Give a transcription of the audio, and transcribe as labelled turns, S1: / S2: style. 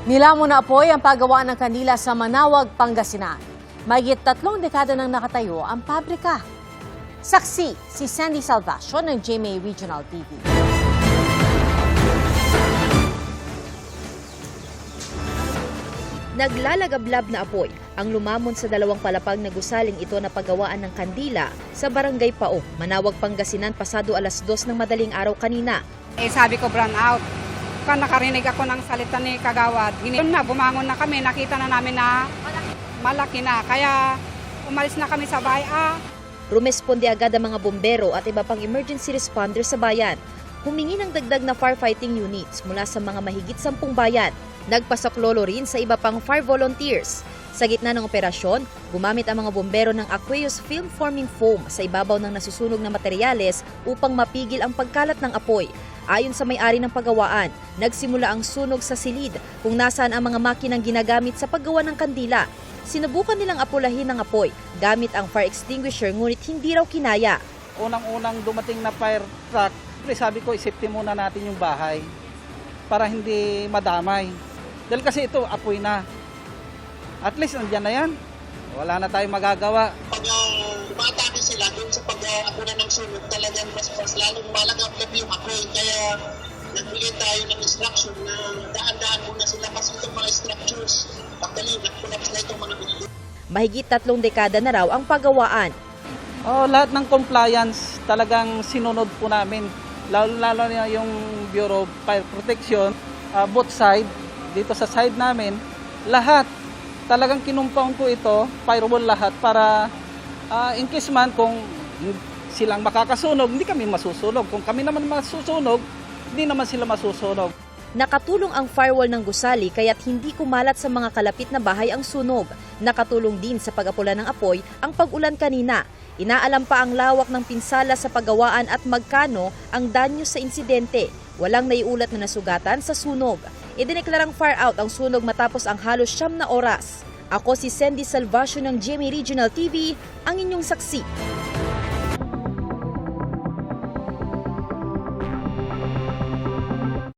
S1: Nilamon na apoy ang paggawa ng kandila sa Manawag, Pangasinan. Mahigit 3 dekada nang nakatayo ang pabrika. Saksi si Sandy Salvacio ng GMA Regional TV.
S2: Naglalagablab na apoy ang lumamon sa dalawang palapag na gusaling ito na paggawaan ng kandila sa Barangay Pao, Manawag, Pangasinan pasado alas 2 ng madaling araw kanina.
S3: Sabi ko brown out. Kan nakarinig ako ng salita ni Kagawad. Yun na, bumangon na kami, nakita na namin na malaki na. Kaya umalis na kami sa bahay.
S2: Rumesponde agad ang mga bombero at iba pang emergency responders sa bayan. Humingi ng dagdag na firefighting units mula sa mga mahigit 10 bayan. Nagpasaklolo rin sa iba pang fire volunteers. Sa gitna ng operasyon, gumamit ang mga bombero ng aqueous film forming foam sa ibabaw ng nasusunog na materyales upang mapigil ang pagkalat ng apoy. Ayon sa may-ari ng paggawaan, nagsimula ang sunog sa silid kung nasaan ang mga makinang ginagamit sa paggawa ng kandila. Sinubukan nilang apulahin ng apoy gamit ang fire extinguisher ngunit hindi raw kinaya.
S4: Unang-unang dumating na fire truck, sabi ko isipin muna natin yung bahay para hindi madamay. Dahil kasi ito apoy na. At least nandiyan na yan. Wala na tayong magagawa.
S5: Pag umatake sila dun sa pag-apuna ng sunog, talagang mas lalong malagablab yung apoy. Kaya nagbigay tayo ng instruction na daan-daan muna sila kasi itong mga structures. Pagdali, nagpunapos na itong mga bilhin.
S2: Mahigit 3 dekada na raw ang paggawaan.
S4: Lahat ng compliance talagang sinunod po namin. Lalo na yung Bureau of Fire Protection, both side, dito sa side namin, lahat. Talagang kinumpaun ko ito, firewall lahat para in case man kung silang makakasunog, hindi kami masusunog. Kung kami naman masusunog, hindi naman sila masusunog.
S2: Nakatulong ang firewall ng gusali kaya't hindi kumalat sa mga kalapit na bahay ang sunog. Nakatulong din sa pag-apula ng apoy ang pag-ulan kanina. Inaalam pa ang lawak ng pinsala sa paggawaan at magkano ang danyo sa insidente. Walang naiulat na nasugatan sa sunog. Idineklarang fire out ang sunog matapos ang halos 9 na oras. Ako si Sandy Salvacio ng GMA Regional TV, ang inyong saksi.